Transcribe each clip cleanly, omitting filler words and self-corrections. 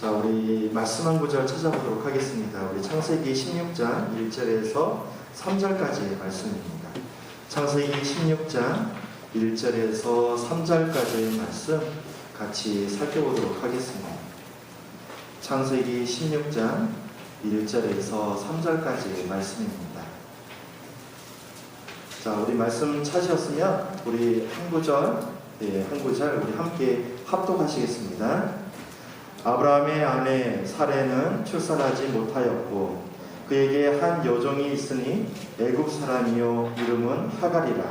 자, 우리 말씀 한 구절 찾아보도록 하겠습니다. 우리 창세기 16장 1절에서 3절까지의 말씀입니다. 창세기 16장 1절에서 3절까지의 말씀 같이 살펴보도록 하겠습니다. 창세기 16장 1절에서 3절까지의 말씀입니다. 자, 우리 말씀 찾으셨으면 우리 한 구절 우리 함께 합독하시겠습니다. 아브라함의 아내 사레는 출산하지 못하였고 그에게 한 여종이 있으니 애굽 사람이요 이름은 하갈이라.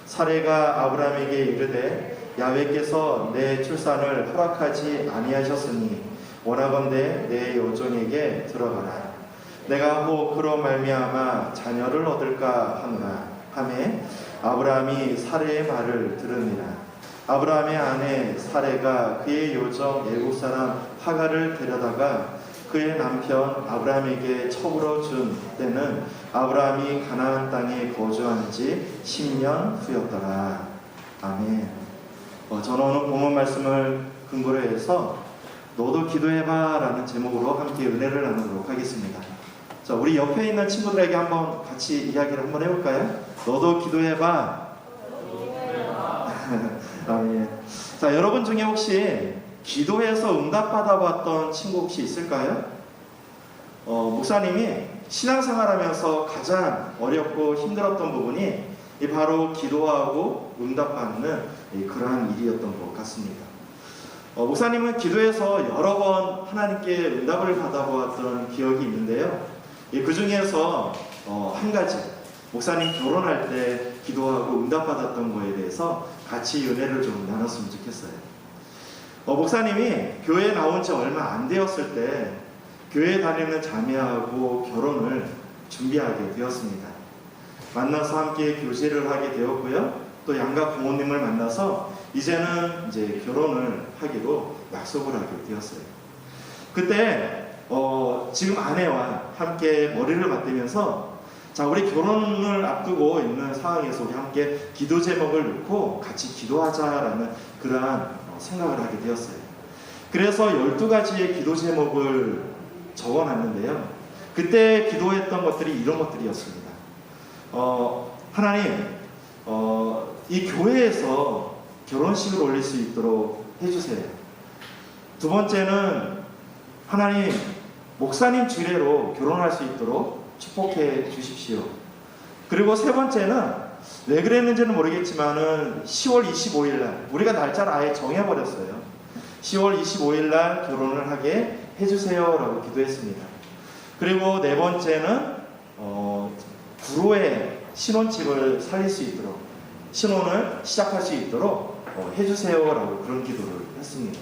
사레가 아브라함에게 이르되 야훼께서 내 출산을 허락하지 아니하셨으니 원하건대 내 여종에게 들어가라. 내가 혹 그로 말미암아 자녀를 얻을까 하노라 하매 아브라함이 사레의 말을 들으니라. 아브라함의 아내 사레가 그의 요정 애굽 사람 하갈을 데려다가 그의 남편 아브라함에게 첩으로 준 때는 아브라함이 가나안 땅에 거주한 지 10년 후였더라. 아멘. 저는 오늘 본문 말씀을 근거로 해서 너도 기도해봐 라는 제목으로 함께 은혜를 나누도록 하겠습니다. 자, 우리 옆에 있는 친구들에게 한번 같이 이야기를 한번 해볼까요? 너도 기도해봐. 아멘. 자, 여러분 중에 혹시 기도해서 응답받아봤던 친구 혹시 있을까요? 목사님이 신앙생활하면서 가장 어렵고 힘들었던 부분이 바로 기도하고 응답받는 그러한 일이었던 것 같습니다. 목사님은 기도해서 여러 번 하나님께 응답을 받아보았던 기억이 있는데요. 그 중에서 한 가지, 목사님 결혼할 때 기도하고 응답받았던 거에 대해서 같이 은혜를 좀 나눴으면 좋겠어요. 목사님이 교회에 나온 지 얼마 안 되었을 때 교회 다니는 자매하고 결혼을 준비하게 되었습니다. 만나서 함께 교제를 하게 되었고요. 또 양가 부모님을 만나서 이제는 이제 결혼을 하기로 약속을 하게 되었어요. 그때 지금 아내와 함께 머리를 맞대면서 자, 우리 결혼을 앞두고 있는 상황에서 우리 함께 기도 제목을 놓고 같이 기도하자라는 그러한 생각을 하게 되었어요. 그래서 12가지의 기도 제목을 적어놨는데요. 그때 기도했던 것들이 이런 것들이었습니다. 하나님, 이 교회에서 결혼식을 올릴 수 있도록 해주세요. 두 번째는 하나님, 목사님 주례로 결혼할 수 있도록 축복해 주십시오. 그리고 세 번째는 왜 그랬는지는 모르겠지만은 10월 25일 날 우리가 날짜를 아예 정해버렸어요. 10월 25일 날 결혼을 하게 해주세요 라고 기도했습니다. 그리고 네 번째는 구로에 신혼집을 살릴 수 있도록, 신혼을 시작할 수 있도록 해주세요 라고 그런 기도를 했습니다.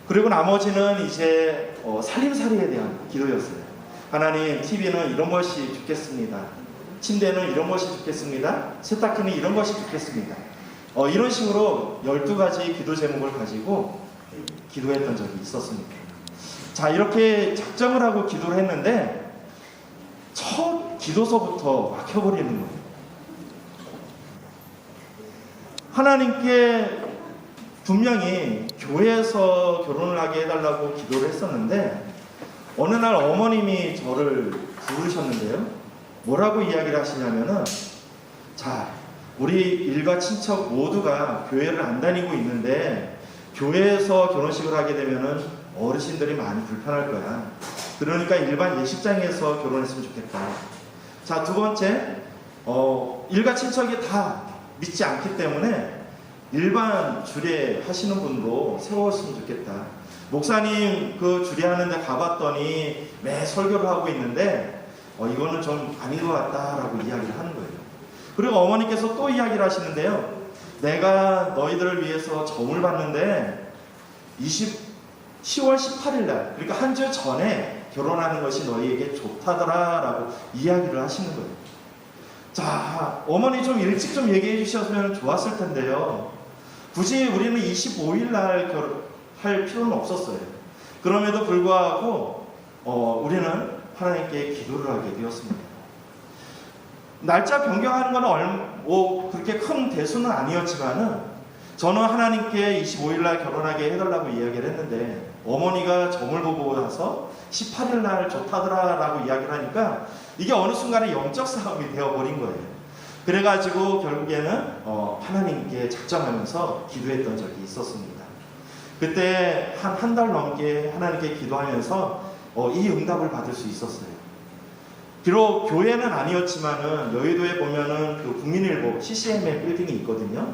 그리고 나머지는 이제 살림살이에 대한 기도였어요. 하나님, TV는 이런 것이 좋겠습니다. 침대는 이런 것이 좋겠습니다. 세탁기는 이런 것이 좋겠습니다. 이런 식으로 12가지 기도 제목을 가지고 기도했던 적이 있었습니다. 자, 이렇게 작정을 하고 기도를 했는데 첫 기도서부터 막혀버리는 거예요. 하나님께 분명히 교회에서 결혼을 하게 해달라고 기도를 했었는데 어느 날 어머님이 저를 부르셨는데요. 뭐라고 이야기를 하시냐면은 자, 우리 일가 친척 모두가 교회를 안 다니고 있는데 교회에서 결혼식을 하게 되면은 어르신들이 많이 불편할 거야. 그러니까 일반 예식장에서 결혼했으면 좋겠다. 자, 두 번째, 일가 친척이 다 믿지 않기 때문에 일반 주례 하시는 분으로 세웠으면 좋겠다. 목사님 그 주례하는데 가봤더니 매 설교를 하고 있는데 이거는 좀 아닌 것 같다라고 이야기를 하는 거예요. 그리고 어머니께서 또 이야기를 하시는데요. 내가 너희들을 위해서 점을 봤는데 10월 18일 날, 그러니까 한 주 전에 결혼하는 것이 너희에게 좋다더라라고 이야기를 하시는 거예요. 자, 어머니 좀 일찍 좀 얘기해 주셨으면 좋았을 텐데요. 굳이 우리는 25일 날 할 필요는 없었어요. 그럼에도 불구하고 우리는 하나님께 기도를 하게 되었습니다. 날짜 변경하는 건 그렇게 큰 대수는 아니었지만은 저는 하나님께 25일 날 결혼하게 해달라고 이야기를 했는데 어머니가 점을 보고 나서 18일 날 좋다더라라고 이야기를 하니까 이게 어느 순간에 영적 싸움이 되어버린 거예요. 그래가지고 결국에는 하나님께 작정하면서 기도했던 적이 있었습니다. 그때 한 달 넘게 하나님께 기도하면서 이 응답을 받을 수 있었어요. 비록 교회는 아니었지만은 여의도에 보면은 그 국민일보 CCM의 빌딩이 있거든요.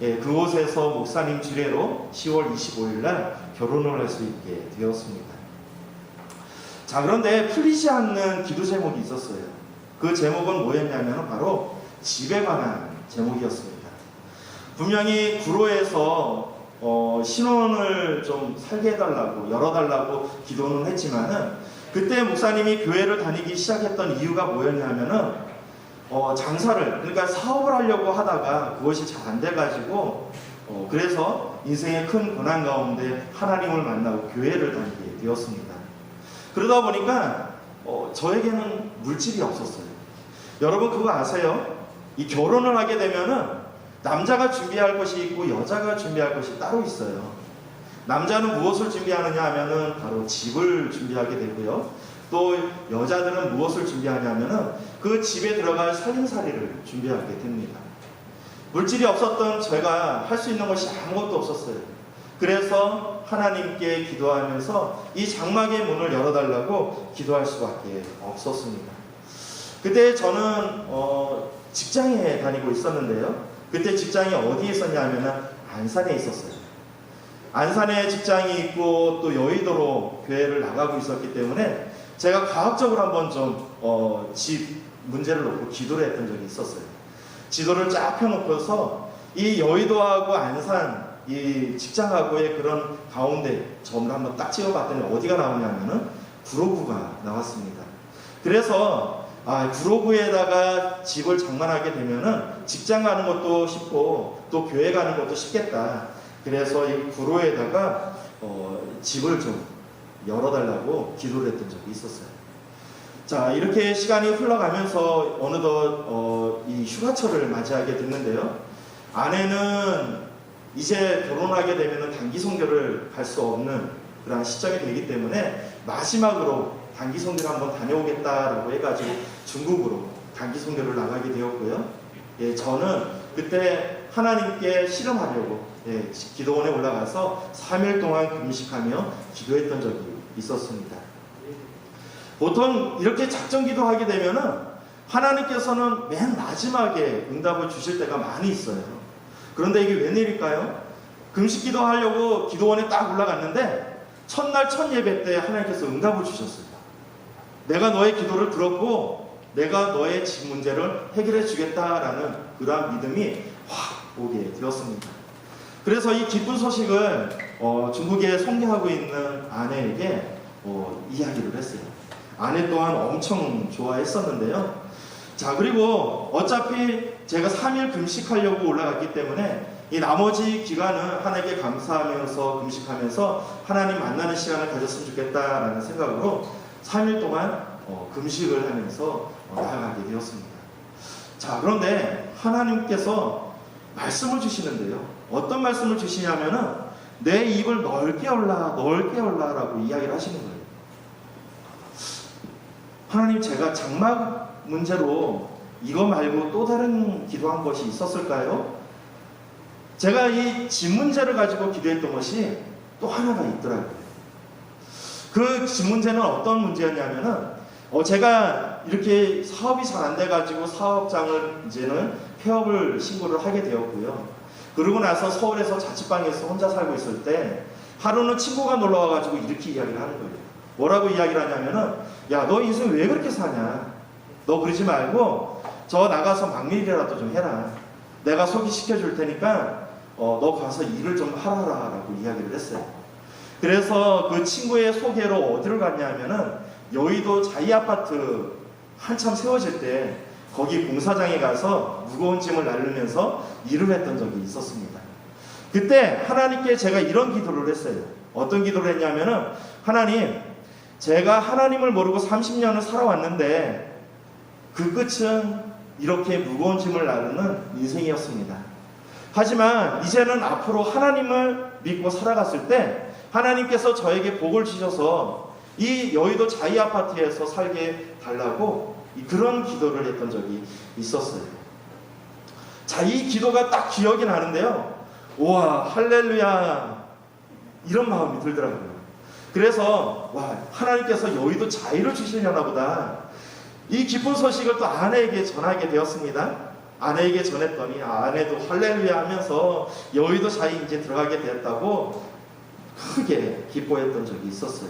예, 그곳에서 목사님 주례로 10월 25일 날 결혼을 할 수 있게 되었습니다. 자, 그런데 풀리지 않는 기도 제목이 있었어요. 그 제목은 뭐였냐면 바로 집에 관한 제목이었습니다. 분명히 구로에서 신혼을 좀 살게 해달라고 열어달라고 기도는 했지만은 그때 목사님이 교회를 다니기 시작했던 이유가 뭐였냐면은 장사를 그러니까 사업을 하려고 하다가 그것이 잘 안 돼가지고 그래서 인생의 큰 고난 가운데 하나님을 만나고 교회를 다니게 되었습니다. 그러다 보니까 저에게는 물질이 없었어요. 여러분 그거 아세요? 이 결혼을 하게 되면은 남자가 준비할 것이 있고 여자가 준비할 것이 따로 있어요. 남자는 무엇을 준비하느냐 하면은 바로 집을 준비하게 되고요. 또 여자들은 무엇을 준비하냐면은 그 집에 들어갈 살림살이를 준비하게 됩니다. 물질이 없었던 제가 할 수 있는 것이 아무것도 없었어요. 그래서 하나님께 기도하면서 이 장막의 문을 열어달라고 기도할 수밖에 없었습니다. 그때 저는 직장에 다니고 있었는데요. 그때 직장이 어디에 있었냐면은 안산에 있었어요. 안산에 직장이 있고 또 여의도로 교회를 나가고 있었기 때문에 제가 과학적으로 한번 좀 집 문제를 놓고 기도를 했던 적이 있었어요. 지도를 쫙 펴놓고서 이 여의도하고 안산 이 직장하고의 그런 가운데 점을 한번 딱 찍어봤더니 어디가 나오냐면은 구로구가 나왔습니다. 그래서 구로구에다가 집을 장만하게 되면은 직장 가는 것도 쉽고 또 교회 가는 것도 쉽겠다. 그래서 이 구로에다가 집을 좀 열어달라고 기도를 했던 적이 있었어요. 자, 이렇게 시간이 흘러가면서 어느덧 이 휴가철을 맞이하게 됐는데요. 아내는 이제 결혼하게 되면 단기 선교를 갈 수 없는 그런 시점이 되기 때문에 마지막으로 단기 선교를 한번 다녀오겠다라고 해가지고 중국으로 단기 선교를 나가게 되었고요. 예, 저는 그때 하나님께 실험하려고 기도원에 올라가서 3일 동안 금식하며 기도했던 적이 있었습니다. 보통 이렇게 작정 기도하게 되면은 하나님께서는 맨 마지막에 응답을 주실 때가 많이 있어요. 그런데 이게 웬일일까요? 금식 기도하려고 기도원에 딱 올라갔는데 첫날 첫 예배 때 하나님께서 응답을 주셨어요. 내가 너의 기도를 들었고 내가 너의 집 문제를 해결해 주겠다라는 그러한 믿음이 확 오게 되었습니다. 그래서 이 기쁜 소식을 중국에 선교하고 있는 아내에게 이야기를 했어요. 아내 또한 엄청 좋아했었는데요. 자, 그리고 어차피 제가 3일 금식하려고 올라갔기 때문에 이 나머지 기간은 하나님께 감사하면서 금식하면서 하나님 만나는 시간을 가졌으면 좋겠다라는 생각으로 3일 동안 금식을 하면서 나아가게 되었습니다. 자, 그런데 하나님께서 말씀을 주시는데요. 어떤 말씀을 주시냐면은 내 입을 넓게 열라 라고 이야기를 하시는 거예요. 하나님, 제가 장막 문제로 이거 말고 또 다른 기도한 것이 있었을까요? 제가 이 집 문제를 가지고 기도했던 것이 또 하나가 있더라고요. 그 집 문제는 어떤 문제였냐면은 제가 이렇게 사업이 잘 안 돼가지고 사업장을 이제는 폐업을 신고를 하게 되었고요. 그러고 나서 서울에서 자취방에서 혼자 살고 있을 때 하루는 친구가 놀러 와가지고 이렇게 이야기를 하는 거예요. 뭐라고 이야기를 하냐면은 야, 너 인생 왜 그렇게 사냐? 너 그러지 말고 저 나가서 막일이라도 좀 해라. 내가 소개시켜 줄 테니까 너 가서 일을 좀 하라라고 이야기를 했어요. 그래서 그 친구의 소개로 어디를 갔냐면은 여의도 자이아파트 한참 세워질 때 거기 공사장에 가서 무거운 짐을 나르면서 일을 했던 적이 있었습니다. 그때 하나님께 제가 이런 기도를 했어요. 어떤 기도를 했냐면은 하나님, 제가 하나님을 모르고 30년을 살아왔는데 그 끝은 이렇게 무거운 짐을 나르는 인생이었습니다. 하지만 이제는 앞으로 하나님을 믿고 살아갔을 때 하나님께서 저에게 복을 주셔서 이 여의도 자이 아파트에서 살게 달라고 그런 기도를 했던 적이 있었어요. 자, 이 기도가 딱 기억이 나는데요. 우와, 할렐루야, 이런 마음이 들더라고요. 그래서 하나님께서 여의도 자이를 주시려나 보다. 이 기쁜 소식을 또 아내에게 전하게 되었습니다. 아내에게 전했더니 아내도 할렐루야 하면서 여의도 자이 이제 들어가게 되었다고 크게 기뻐했던 적이 있었어요.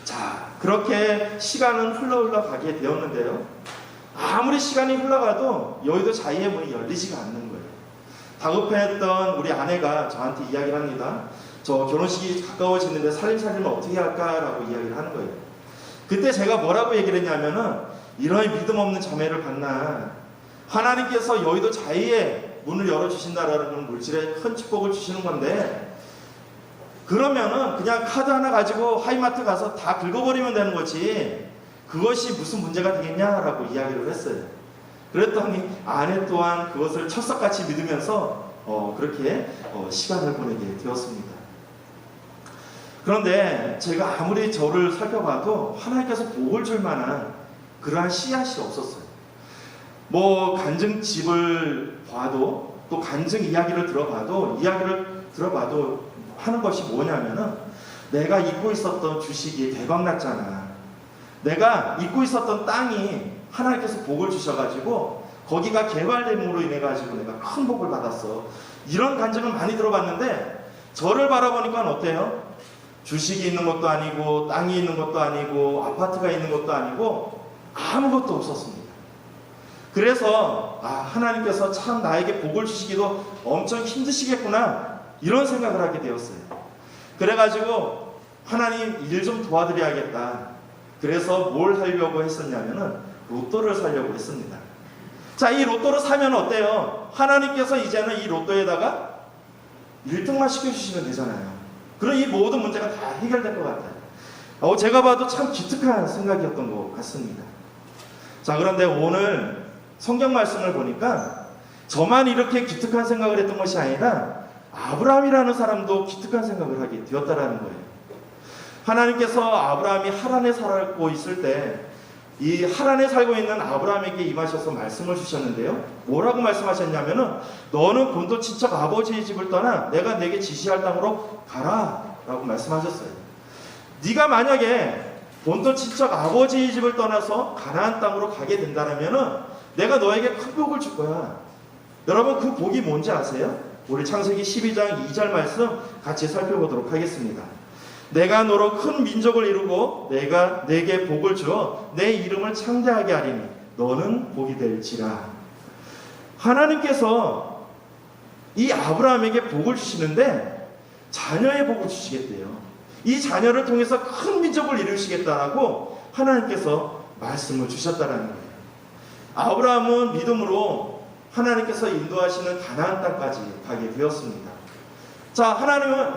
자, 그렇게 시간은 흘러가게 되었는데요. 아무리 시간이 흘러가도 여의도 자이의 문이 열리지가 않는 거예요. 다급했던 우리 아내가 저한테 이야기를 합니다. 저 결혼식이 가까워지는데 살림살이는 어떻게 할까라고 이야기를 하는 거예요. 그때 제가 뭐라고 얘기를 했냐면은, 이런 믿음 없는 자매를 봤나, 하나님께서 여의도 자이의 문을 열어주신다라는 물질에 큰 축복을 주시는 건데, 그러면은 그냥 카드 하나 가지고 하이마트 가서 다 긁어버리면 되는 거지, 그것이 무슨 문제가 되겠냐라고 이야기를 했어요. 그랬더니 아내 또한 그것을 철석같이 믿으면서 그렇게 시간을 보내게 되었습니다. 그런데 제가 아무리 저를 살펴봐도 하나님께서 복을 줄 만한 그러한 씨앗이 없었어요. 뭐 간증집을 봐도, 또 간증 이야기를 들어봐도 하는 것이 뭐냐면은, 내가 잊고 있었던 주식이 대박 났잖아, 내가 잊고 있었던 땅이 하나님께서 복을 주셔가지고 거기가 개발됨으로 인해 가지고 내가 큰 복을 받았어, 이런 간증을 많이 들어봤는데, 저를 바라보니까 어때요? 주식이 있는 것도 아니고, 땅이 있는 것도 아니고, 아파트가 있는 것도 아니고, 아무것도 없었습니다. 그래서 하나님께서 참 나에게 복을 주시기도 엄청 힘드시겠구나, 이런 생각을 하게 되었어요. 그래가지고 하나님, 일 좀 도와드려야겠다. 그래서 뭘 하려고 했었냐면은 로또를 사려고 했습니다. 자, 이 로또를 사면 어때요? 하나님께서 이제는 이 로또에다가 1등만 시켜주시면 되잖아요. 그럼 이 모든 문제가 다 해결될 것 같아요. 제가 봐도 참 기특한 생각이었던 것 같습니다. 자, 그런데 오늘 성경 말씀을 보니까 저만 이렇게 기특한 생각을 했던 것이 아니라 아브라함이라는 사람도 기특한 생각을 하게 되었다라는 거예요. 하나님께서 아브라함이 하란에 살고 있을 때 이 하란에 살고 있는 아브라함에게 임하셔서 말씀을 주셨는데요. 뭐라고 말씀하셨냐면은, 너는 본토 친척 아버지의 집을 떠나 내가 내게 지시할 땅으로 가라 라고 말씀하셨어요. 네가 만약에 본토 친척 아버지의 집을 떠나서 가나안 땅으로 가게 된다면은 내가 너에게 큰 복을 줄 거야. 여러분, 그 복이 뭔지 아세요? 우리 창세기 12장 2절 말씀 같이 살펴보도록 하겠습니다. 내가 너로 큰 민족을 이루고 내가 내게 복을 주어 내 이름을 창대하게 하리니 너는 복이 될지라. 하나님께서 이 아브라함에게 복을 주시는데 자녀의 복을 주시겠대요. 이 자녀를 통해서 큰 민족을 이루시겠다라고 하나님께서 말씀을 주셨다라는 거예요. 아브라함은 믿음으로 하나님께서 인도하시는 가나안 땅까지 가게 되었습니다. 자,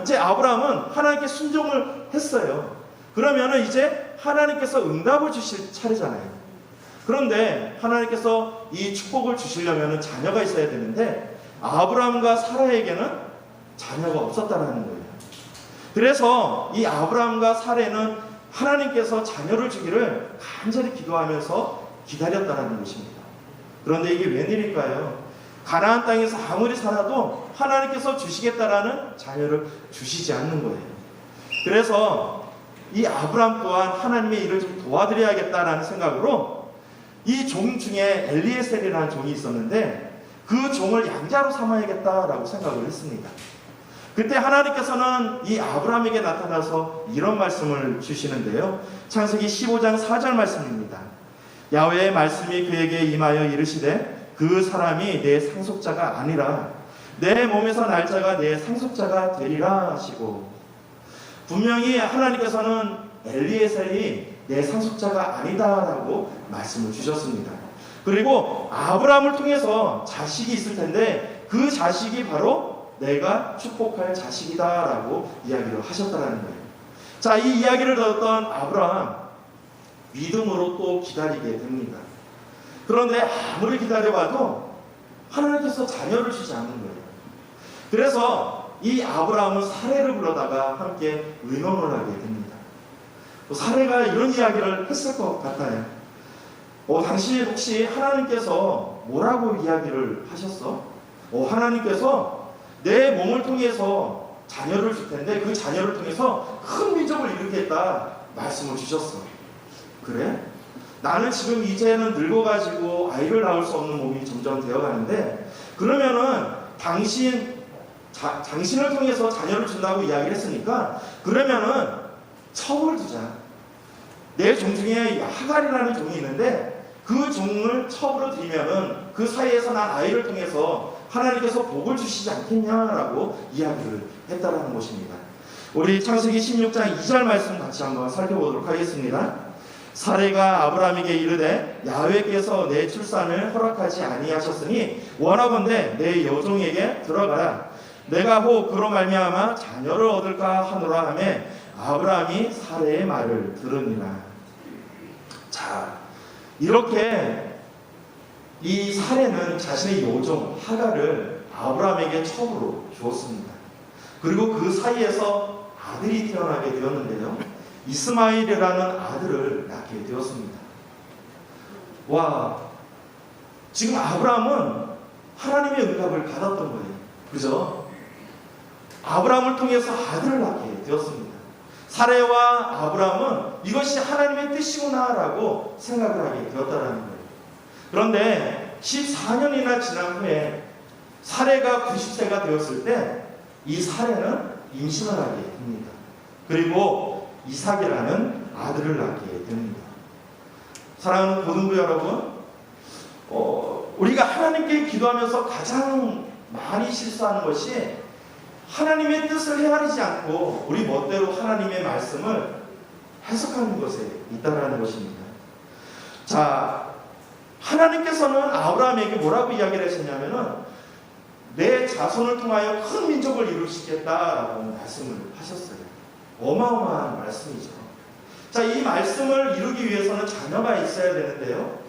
이제 아브라함은 하나님께 순종을 했어요. 그러면은 이제 하나님께서 응답을 주실 차례잖아요. 그런데 하나님께서 이 축복을 주시려면은 자녀가 있어야 되는데, 아브라함과 사라에게는 자녀가 없었다라는 거예요. 그래서 이 아브라함과 사라는 하나님께서 자녀를 주기를 간절히 기도하면서 기다렸다라는 것입니다. 그런데 이게 웬일일까요? 가나안 땅에서 아무리 살아도 하나님께서 주시겠다라는 자녀를 주시지 않는 거예요. 그래서 이 아브라함 또한 하나님의 일을 좀 도와드려야겠다라는 생각으로 이 종 중에 엘리에셀이라는 종이 있었는데, 그 종을 양자로 삼아야겠다라고 생각을 했습니다. 그때 하나님께서는 이 아브라함에게 나타나서 이런 말씀을 주시는데요. 창세기 15장 4절 말씀입니다. 야훼의 말씀이 그에게 임하여 이르시되 그 사람이 내 상속자가 아니라 내 몸에서 날 자가 내 상속자가 되리라 하시고, 분명히 하나님께서는 엘리에셀이 내 상속자가 아니다라고 말씀을 주셨습니다. 그리고 아브라함을 통해서 자식이 있을 텐데 그 자식이 바로 내가 축복할 자식이다라고 이야기를 하셨다는 거예요. 자, 이 이야기를 들었던 아브라함, 믿음으로 또 기다리게 됩니다. 그런데 아무리 기다려봐도 하나님께서 자녀를 주지 않는 거예요. 그래서 이 아브라함은 사례를 불러다가 함께 의논을 하게 됩니다. 사례가 이런 이야기를 했을 것 같아요. 당시 혹시 하나님께서 뭐라고 이야기를 하셨어? 하나님께서 내 몸을 통해서 자녀를 줄 텐데 그 자녀를 통해서 큰 민족을 일으키겠다 말씀을 주셨어. 그래? 나는 지금 이제는 늙어가지고 아이를 낳을 수 없는 몸이 점점 되어가는데 그러면은 당신을 통해서 자녀를 준다고 이야기를 했으니까 그러면은 첩을 두자. 내 종 중에 하갈이라는 종이 있는데 그 종을 첩으로 드리면은 그 사이에서 난 아이를 통해서 하나님께서 복을 주시지 않겠냐라고 이야기를 했다라는 것입니다. 우리 창세기 16장 2절 말씀 같이 한번 살펴보도록 하겠습니다. 사레가 아브라함에게 이르되 야훼께서 내 출산을 허락하지 아니하셨으니 원하건대 내 여종에게 들어가라. 내가 혹 그로 말미암아 자녀를 얻을까 하노라 하며 아브라함이 사레의 말을 들으니라. 자, 이렇게 이 사레는 자신의 여종 하갈을 아브라함에게 첩으로 주었습니다. 그리고 그 사이에서 아들이 태어나게 되었는데요. 이스마엘이라는 아들을 낳게 되었습니다. 와, 지금 아브라함은 하나님의 응답을 받았던 거예요. 그죠? 아브라함을 통해서 아들을 낳게 되었습니다. 사레와 아브라함은 이것이 하나님의 뜻이구나라고 생각을 하게 되었다는 거예요. 그런데 14년이나 지난 후에 사레가 90세가 되었을 때 이 사레는 임신을 하게 됩니다. 그리고 이삭이라는 아들을 낳게 됩니다. 사랑하는 고등부 여러분, 우리가 하나님께 기도하면서 가장 많이 실수하는 것이 하나님의 뜻을 헤아리지 않고 우리 멋대로 하나님의 말씀을 해석하는 것에 있다라는 것입니다. 자, 하나님께서는 아브라함에게 뭐라고 이야기를 하셨냐면은 내 자손을 통하여 큰 민족을 이루시겠다라고 말씀을 하셨어요. 어마어마한 말씀이죠. 자, 이 말씀을 이루기 위해서는 자녀가 있어야 되는데요.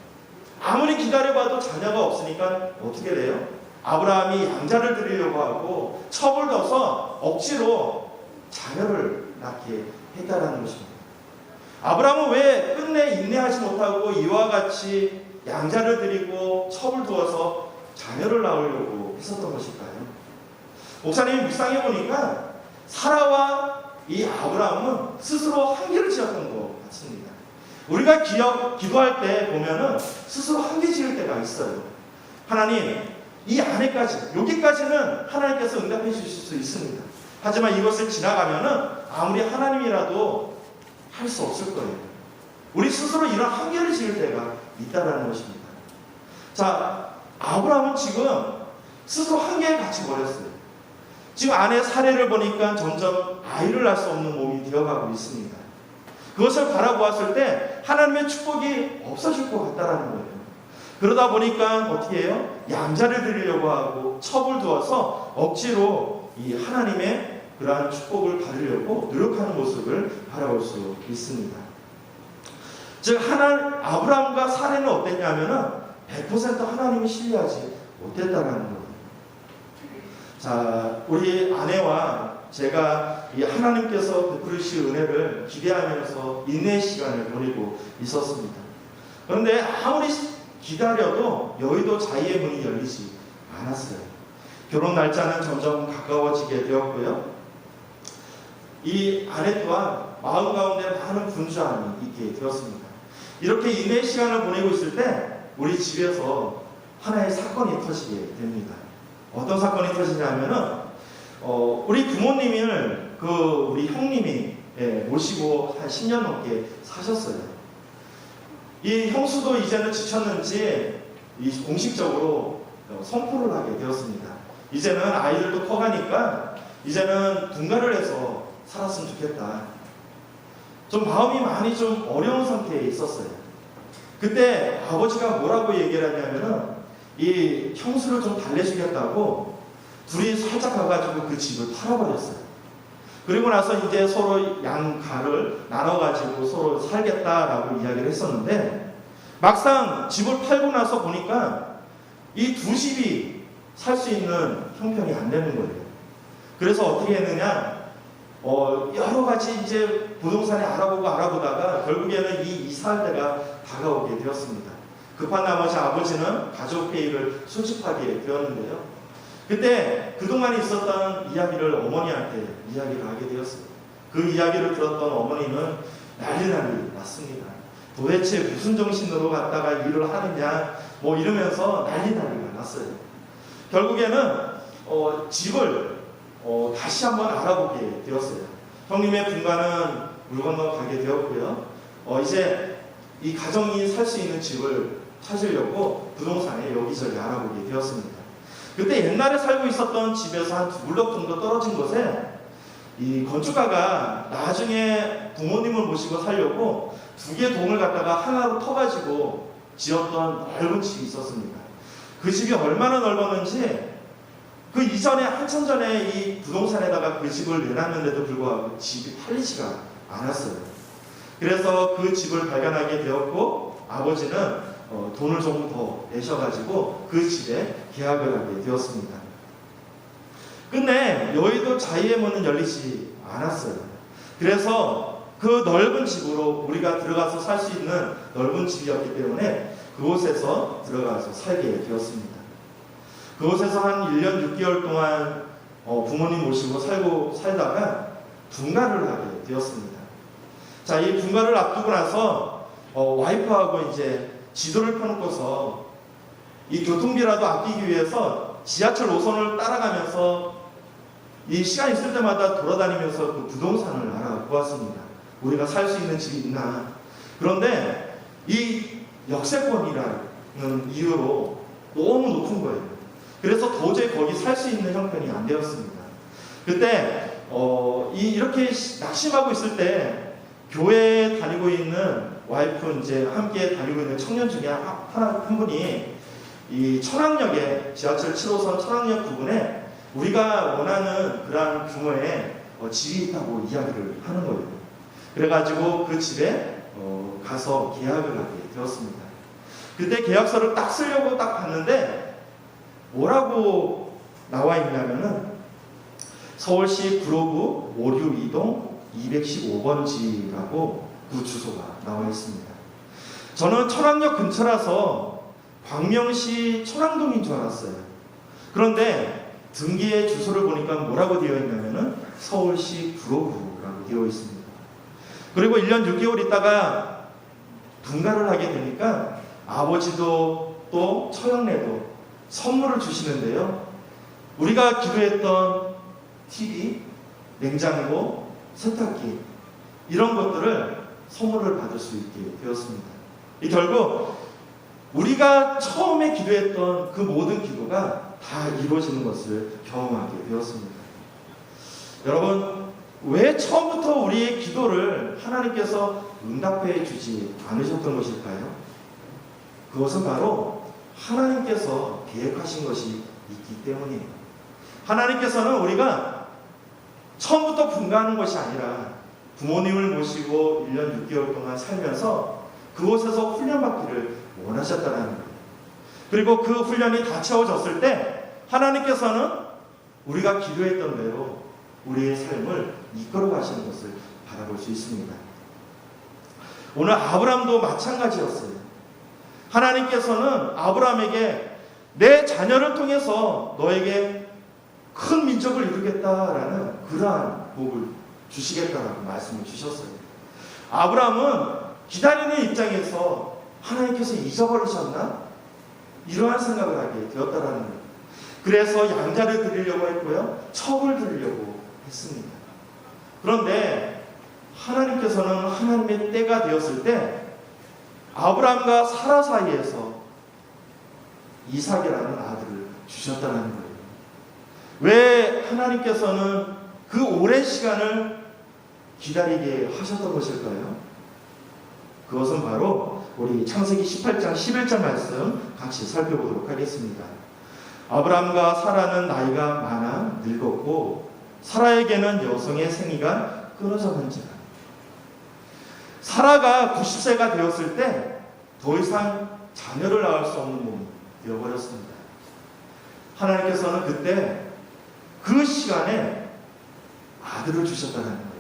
아무리 기다려봐도 자녀가 없으니까 어떻게 돼요? 아브라함이 양자를 드리려고 하고 첩을 넣어서 억지로 자녀를 낳게 했다라는 것입니다. 아브라함은 왜 끝내 인내하지 못하고 이와 같이 양자를 드리고 첩을 두어서 자녀를 낳으려고 했었던 것일까요? 목사님이 묵상해 보니까 사라와 이 아브라함은 스스로 한계를 지었던 것 같습니다. 우리가 기도할 때 보면은 스스로 한계 지을 때가 있어요. 하나님, 이 안에까지, 여기까지는 하나님께서 응답해 주실 수 있습니다. 하지만 이것을 지나가면은 아무리 하나님이라도 할 수 없을 거예요. 우리 스스로 이런 한계를 지을 때가 있다라는 것입니다. 자, 아브라함은 지금 스스로 한계에 갇혀 버렸어요. 지금 아내 사례를 보니까 점점 아이를 낳을 수 없는 몸이 되어가고 있습니다. 그것을 바라보았을 때 하나님의 축복이 없어질 것 같다라는 거예요. 그러다 보니까 어떻게 해요? 양자를 드리려고 하고 첩을 두어서 억지로 이 하나님의 그러한 축복을 받으려고 노력하는 모습을 바라볼 수 있습니다. 즉 아브라함과 사례는 어땠냐면은 100% 하나님을 신뢰하지 못했다라는 거예요. 자, 우리 아내와 제가 이 하나님께서 베푸실 은혜를 기대하면서 인내의 시간을 보내고 있었습니다. 그런데 아무리 기다려도 여의도 자유의 문이 열리지 않았어요. 결혼 날짜는 점점 가까워지게 되었고요. 이 아내 또한 마음 가운데 많은 분주함이 있게 되었습니다. 이렇게 인내의 시간을 보내고 있을 때 우리 집에서 하나의 사건이 터지게 됩니다. 어떤 사건이 터지냐면은 우리 부모님을 우리 형님이 모시고 한 10년 넘게 사셨어요. 이 형수도 이제는 지쳤는지 공식적으로 선포를 하게 되었습니다. 이제는 아이들도 커가니까 이제는 분가를 해서 살았으면 좋겠다. 좀 마음이 많이 좀 어려운 상태에 있었어요. 그때 아버지가 뭐라고 얘기를 하냐면은 이 형수를 좀 달래주겠다고 둘이 살짝 가가지고 그 집을 팔아버렸어요. 그리고 나서 이제 서로 양가를 나눠가지고 서로 살겠다라고 이야기를 했었는데 막상 집을 팔고 나서 보니까 이 두 집이 살 수 있는 형편이 안 되는 거예요. 그래서 어떻게 했느냐? 여러 가지 이제 부동산에 알아보다가 결국에는 이 이사할 때가 다가오게 되었습니다. 급한 나머지 아버지는 가족 회의를 소집하게 되었는데요. 그때 그동안 있었던 이야기를 어머니한테 이야기를 하게 되었어요. 그 이야기를 들었던 어머니는 난리 났습니다. 도대체 무슨 정신으로 갔다가 일을 하느냐 뭐 이러면서 난리가 났어요. 결국에는 집을 다시 한번 알아보게 되었어요. 형님의 분가는 물 건너 가게 되었고요. 이제 이 가정이 살 수 있는 집을 찾으려고 부동산에 여기저기 알아보게 되었습니다. 그때 옛날에 살고 있었던 집에서 한 2블럭 정도 떨어진 곳에 이 건축가가 나중에 부모님을 모시고 살려고 2개 동을 갖다가 하나로 터가지고 지었던 넓은 집이 있었습니다. 그 집이 얼마나 넓었는지 그 이전에 한참 전에 이 부동산에다가 그 집을 내놨는데도 불구하고 집이 팔리지가 않았어요. 그래서 그 집을 발견하게 되었고 아버지는 돈을 조금 더 내셔가지고 그 집에 계약을 하게 되었습니다. 근데 여의도 자이의 문은 열리지 않았어요. 그래서 그 넓은 집으로 우리가 들어가서 살 수 있는 넓은 집이었기 때문에 그곳에서 들어가서 살게 되었습니다. 그곳에서 한 1년 6개월 동안 부모님 모시고 살다가 분가를 하게 되었습니다. 자, 이 분가를 앞두고 나서 와이프하고 이제 지도를 펴놓고서 이 교통비라도 아끼기 위해서 지하철 노선을 따라가면서 이 시간 있을 때마다 돌아다니면서 그 부동산을 알아보았습니다. 우리가 살 수 있는 집이 있나. 그런데 이 역세권이라는 이유로 너무 높은 거예요. 그래서 도저히 거기 살 수 있는 형편이 안 되었습니다. 그때 이렇게 낙심하고 있을 때 교회에 다니고 있는 와이프 이제 함께 다니고 있는 청년 중에 한 분이 이 천왕역에 지하철 7호선 천왕역 부근에 우리가 원하는 그런 규모의 집이 있다고 이야기를 하는 거예요. 그래가지고 그 집에 가서 계약을 하게 되었습니다. 그때 계약서를 딱 쓰려고 딱 봤는데 뭐라고 나와 있냐면은 서울시 구로구 오류 2동 215번지라고 그 주소가 나와 있습니다. 저는 천왕역 근처라서 광명시 천왕동인 줄 알았어요. 그런데 등기의 주소를 보니까 뭐라고 되어 있냐면은 서울시 구로구라고 되어 있습니다. 그리고 1년 6개월 있다가 분가를 하게 되니까 아버지도 또 처형네도 선물을 주시는데요. 우리가 기도했던 TV, 냉장고, 세탁기 이런 것들을 선물을 받을 수 있게 되었습니다. 결국 우리가 처음에 기도했던 그 모든 기도가 다 이루어지는 것을 경험하게 되었습니다. 여러분, 왜 처음부터 우리의 기도를 하나님께서 응답해 주지 않으셨던 것일까요? 그것은 바로 하나님께서 계획하신 것이 있기 때문이에요. 하나님께서는 우리가 처음부터 분가하는 것이 아니라 부모님을 모시고 1년 6개월 동안 살면서 그곳에서 훈련받기를 원하셨다는 거예요. 그리고 그 훈련이 다 채워졌을 때 하나님께서는 우리가 기도했던 대로 우리의 삶을 이끌어 가시는 것을 바라볼 수 있습니다. 오늘 아브라함도 마찬가지였어요. 하나님께서는 아브라함에게 내 자녀를 통해서 너에게 큰 민족을 이루겠다라는 그러한 복을 주시겠다라고 말씀을 주셨어요. 아브라함은 기다리는 입장에서 하나님께서 잊어버리셨나? 이러한 생각을 하게 되었다라는 거예요. 그래서 양자를 드리려고 했고요. 첩을 드리려고 했습니다. 그런데 하나님께서는 하나님의 때가 되었을 때 아브라함과 사라 사이에서 이삭이라는 아들을 주셨다는 거예요. 왜 하나님께서는 그 오랜 시간을 기다리게 하셨던 것일까요? 그것은 바로 우리 창세기 18장 11절 말씀 같이 살펴보도록 하겠습니다. 아브라함과 사라는 나이가 많아 늙었고 사라에게는 여성의 생이가 끊어져 간지라. 사라가 90세가 되었을 때 더 이상 자녀를 낳을 수 없는 몸이 되어버렸습니다. 하나님께서는 그때 그 시간에 아들을 주셨다는 거예요.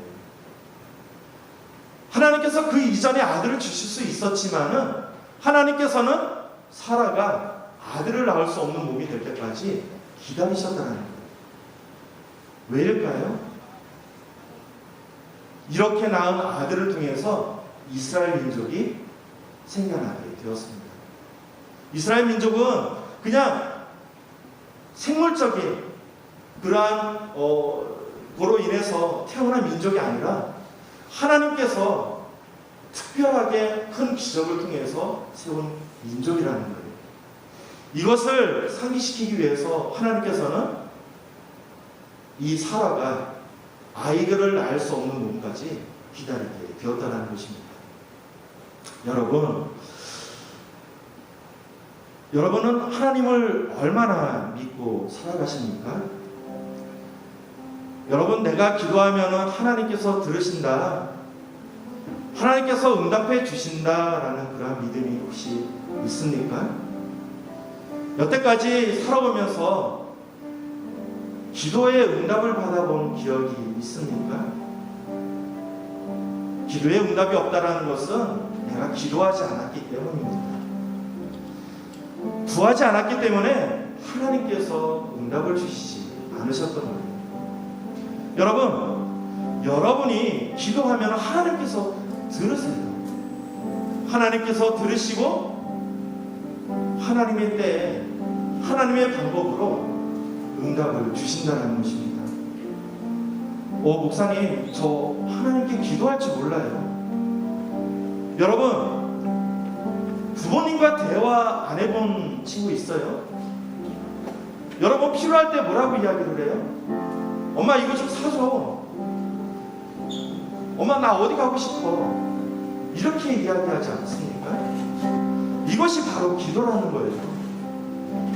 하나님께서 그 이전에 아들을 주실 수 있었지만은 하나님께서는 사라가 아들을 낳을 수 없는 몸이 될 때까지 기다리셨다는 거예요. 왜일까요? 이렇게 낳은 아들을 통해서 이스라엘 민족이 생겨나게 되었습니다. 이스라엘 민족은 그냥 생물적인 그러한 거로 인해서 태어난 민족이 아니라 하나님께서 특별하게 큰 기적을 통해서 세운 민족이라는 거예요. 이것을 상기시키기 위해서 하나님께서는 이 사라가 아이를 낳을 수 없는 몸까지 기다리게 되었다는 것입니다. 여러분은 하나님을 얼마나 믿고 살아가십니까? 여러분, 내가 기도하면 하나님께서 들으신다, 하나님께서 응답해 주신다라는 그런 믿음이 혹시 있습니까? 여태까지 살아보면서 기도의 응답을 받아본 기억이 있습니까? 기도의 응답이 없다는 것은 내가 기도하지 않았기 때문입니다. 구하지 않았기 때문에 하나님께서 응답을 주시지 않으셨던 거예요. 여러분이 기도하면 하나님께서 들으세요. 하나님께서 들으시고 하나님의 때에 하나님의 방법으로 응답을 주신다는 것입니다. 목사님, 저 하나님께 기도할 줄 몰라요. 여러분, 부모님과 대화 안 해본 친구 있어요? 여러분, 필요할 때 뭐라고 이야기를 해요? 엄마, 이거 좀 사줘. 엄마, 나 어디 가고 싶어. 이렇게 이야기하지 않습니까? 이것이 바로 기도라는 거예요.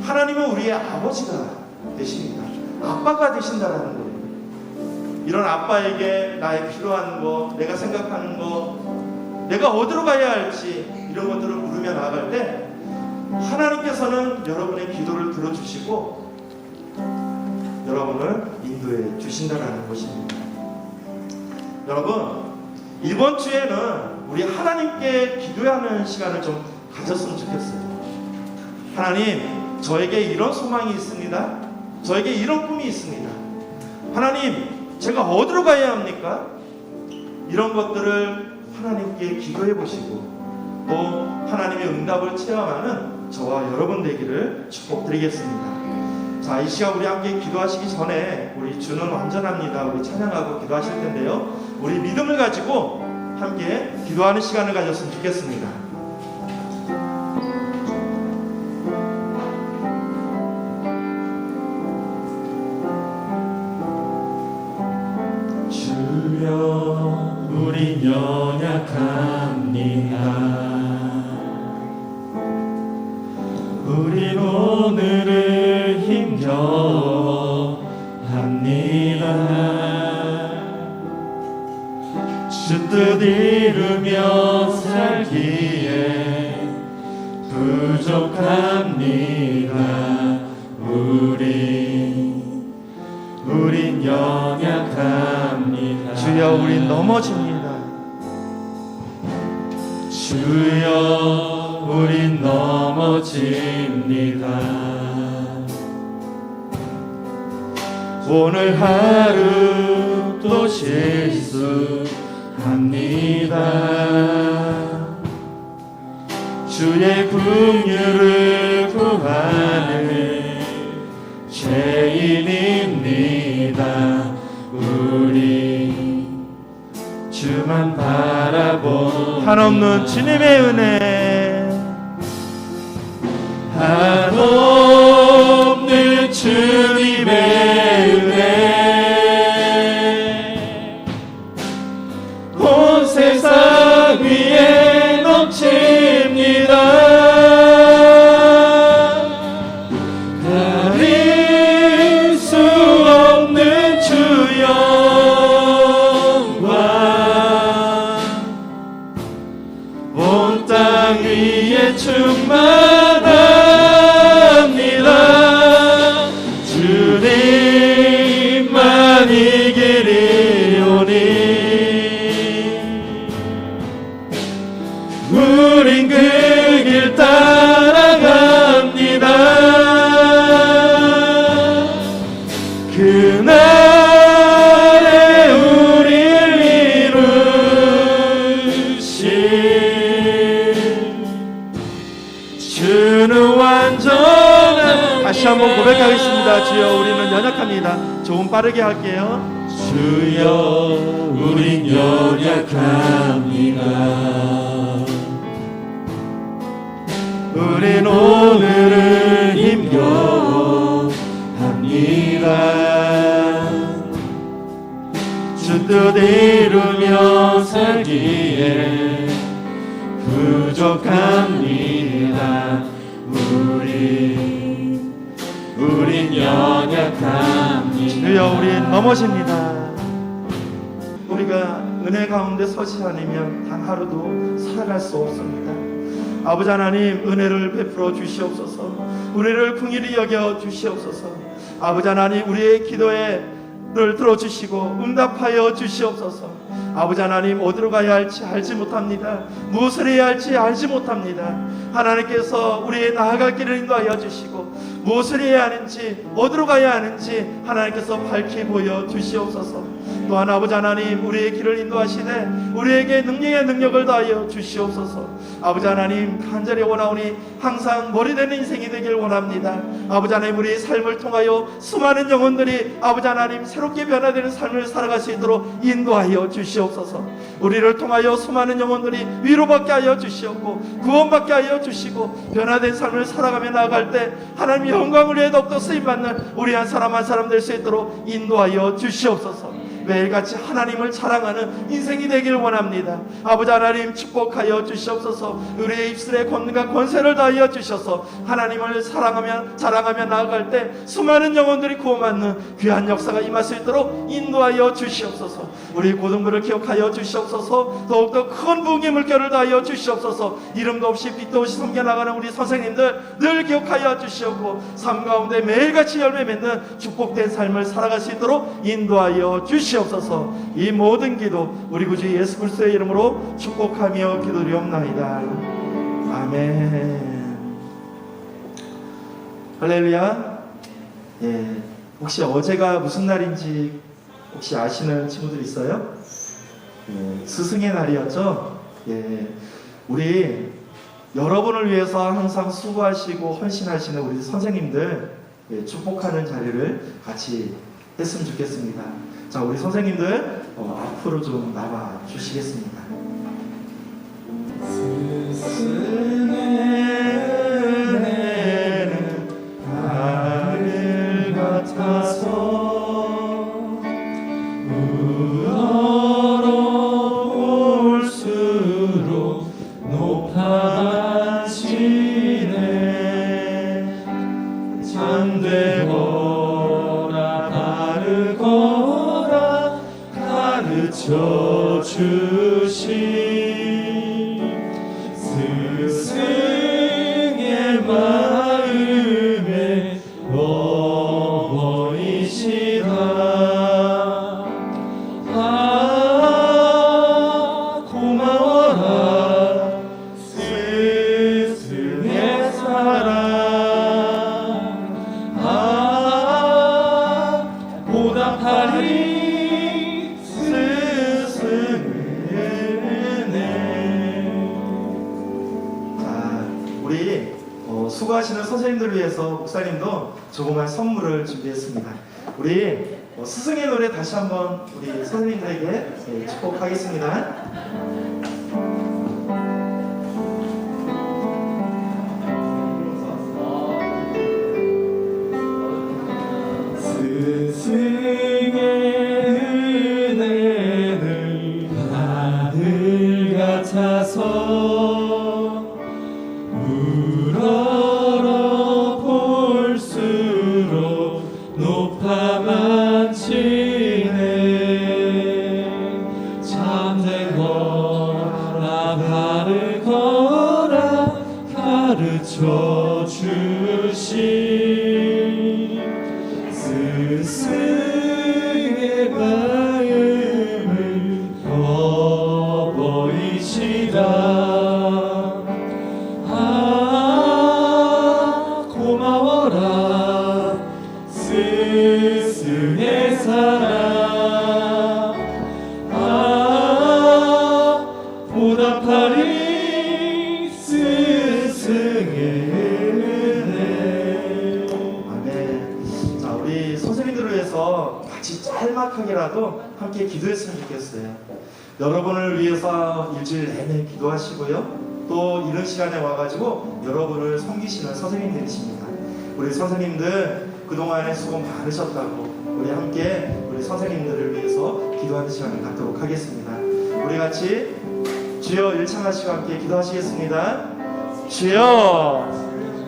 하나님은 우리의 아버지가 되십니다. 아빠가 되신다는 거예요. 이런 아빠에게 나의 필요한 거, 내가 생각하는 거, 내가 어디로 가야 할지 이런 것들을 물으며 나아갈 때 하나님께서는 여러분의 기도를 들어주시고 여러분을 인도해 주신다는 것입니다. 여러분, 이번 주에는 우리 하나님께 기도하는 시간을 좀 가졌으면 좋겠어요. 하나님, 저에게 이런 소망이 있습니다. 저에게 이런 꿈이 있습니다. 하나님, 제가 어디로 가야 합니까? 이런 것들을 하나님께 기도해 보시고 또 하나님의 응답을 체험하는 저와 여러분 되기를 축복드리겠습니다. 자, 이 시간 우리 함께 기도하시기 전에 우리 주는 완전합니다. 우리 찬양하고 기도하실 텐데요. 우리 믿음을 가지고 함께 기도하는 시간을 가졌으면 좋겠습니다. 주여, 우린 연약합니다. 우린 오늘을 힘겨워합니다. 주 뜻 이루며 살기에 부족합니다. 우린 연약합니다. 주여, 우린 넘어집니다. 주여, 우린 넘어집니다. 오늘 하루 또 실수합니다. 주의 긍휼을 구하는 죄인입니다. 우리 주만 바라보는 한없는 주님의 은혜, 한없는 주님의 은혜, 온 세상 위에 넘칩니다. 가릴 수 없는 주 영광, 온 땅 위에 충만합니다. 주님만 이 길이 한번 고백하겠습니다. 주여 우리는 연약합니다. 조금 빠르게 할게요. 주여 우린 연약합니다. 우린 오늘을 힘겨워합니다. 주 뜻 이루며 살기에 부족합니다. 우린 연약합니다. 주여 우린 넘어집니다. 우리가 은혜 가운데 서지 않으면 단 하루도 살아갈 수 없습니다. 아버지 하나님 은혜를 베풀어 주시옵소서. 우리를 긍휼히 여겨 주시옵소서. 아버지 하나님 우리의 기도를 들어주시고 응답하여 주시옵소서. 아버지 하나님 어디로 가야 할지 알지 못합니다. 무엇을 해야 할지 알지 못합니다. 하나님께서 우리의 나아갈 길을 인도하여 주시고 무엇을 해야 하는지 어디로 가야 하는지 하나님께서 밝히 보여 주시옵소서. 또한 아버지 하나님 우리의 길을 인도하시되 우리에게 능력의 능력을 다하여 주시옵소서. 아버지 하나님 간절히 원하오니 항상 머리되는 인생이 되길 원합니다. 아버지 하나님 우리의 삶을 통하여 수많은 영혼들이 아버지 하나님 새롭게 변화되는 삶을 살아갈 수 있도록 인도하여 주시옵소서. 우리를 통하여 수많은 영혼들이 위로받게 하여 주시옵고 구원받게 하여 주시고 변화된 삶을 살아가며 나아갈 때 하나님의 영광을 위해 더욱더 쓰임받는 우리 한 사람 한 사람 될 수 있도록 인도하여 주시옵소서. 매일같이 하나님을 자랑하는 인생이 되길 원합니다. 아버지 하나님 축복하여 주시옵소서. 우리의 입술에 권능과 권세를 다하여 주셔서 하나님을 사랑하며 자랑하며 나아갈 때 수많은 영혼들이 구원받는 귀한 역사가 임할 수 있도록 인도하여 주시옵소서. 우리 고등부를 기억하여 주시옵소서. 더욱더 큰 부흥의 물결을 다하여 주시옵소서. 이름도 없이 빛도 없이 섬겨나가는 우리 선생님들 늘 기억하여 주시옵고 삶 가운데 매일같이 열매 맺는 축복된 삶을 살아갈 수 있도록 인도하여 주시옵소서. 이 모든 기도 우리 구주 예수 그리스도의 이름으로 축복하며 기도드리옵나이다. 아멘. 할렐루야. 예, 혹시 어제가 무슨 날인지 혹시 아시는 친구들 있어요? 예, 스승의 날이었죠. 예, 우리 여러분을 위해서 항상 수고하시고 헌신하시는 우리 선생님들 예, 축복하는 자리를 같이 했으면 좋겠습니다. 자, 우리 선생님들 앞으로 좀 나와 주시겠습니다. 스승의 은혜는 하늘 같아서 우러러 볼수록 높아지네. 참되거라 바르거라 가르쳐 주신 스승의 마음에 어버이시다. 아 고마워라 스승의 사랑. 아 보답하리 스승의 은혜. 자, 우리 수고하시는 선생님들을 위해서 목사님도 조그만 선물을 준비했습니다. 우리 스승의 노래 다시 한번 우리 선생님들에게 축복하겠습니다. 스승의 은혜는 하늘 같아서 우러러 볼수록 높아만 치네. 참된 거라 바르거라 가르쳐 주신 스승의 마음을 어버이시다. 아 고마워라 스승의 사랑. 아 보답하리 스승의 은혜. 아멘. 소박하게라도 함께 기도했으면 좋겠어요. 여러분을 위해서 일주일 내내 기도하시고요. 또 이런 시간에 와가지고 여러분을 섬기시는 선생님들이십니다. 우리 선생님들 그동안에 수고 많으셨다고 우리 함께 우리 선생님들을 위해서 기도하는 시간을 갖도록 하겠습니다. 우리 같이 주여 일창하시고 함께 기도하시겠습니다. 주여,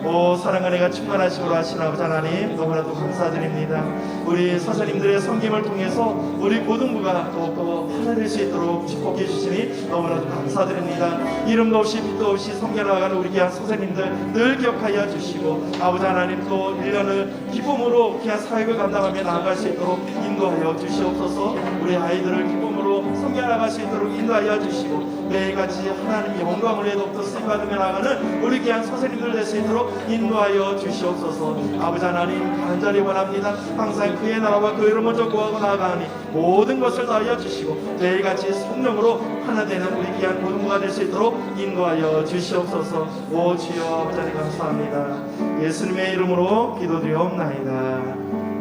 오 사랑과 은혜가 충만하시고 하신 아버지 하나님 너무나도 감사드립니다. 우리 선생님들의 섬김을 통해서 우리 고등부가 더욱더 하나될 수 있도록 축복해 주시니 너무나도 감사드립니다. 이름도 없이 빛도 없이 섬겨나가는 우리 귀한 선생님들 늘 기억하여 주시고 아버지 하나님 또 1년을 기쁨으로 귀한 사역을 감당하며 나아갈 수 있도록 인도하여 주시옵소서. 우리 아이들을 기쁨으로 섬겨나갈 수 있도록 인도하여 주시고 매일같이 하나님의 영광을 더욱더 쓰임받으며 나가는 우리 귀한 선생님들 될 수 있도록 인도하여 주시옵소서. 아버지 하나님 간절히 원합니다. 항상 그의 나라와 그 이름을 먼저 구하고 나아가니 모든 것을 다하여 주시고 매일같이 성령으로 하나 되는 우리 귀한 고등부가 될 수 있도록 인도하여 주시옵소서. 오 주여 아버지 하나님 감사합니다. 예수님의 이름으로 기도드리옵나이다.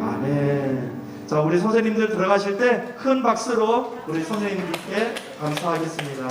아멘. 자, 우리 선생님들 들어가실 때 큰 박수로 우리 선생님들께 감사하겠습니다.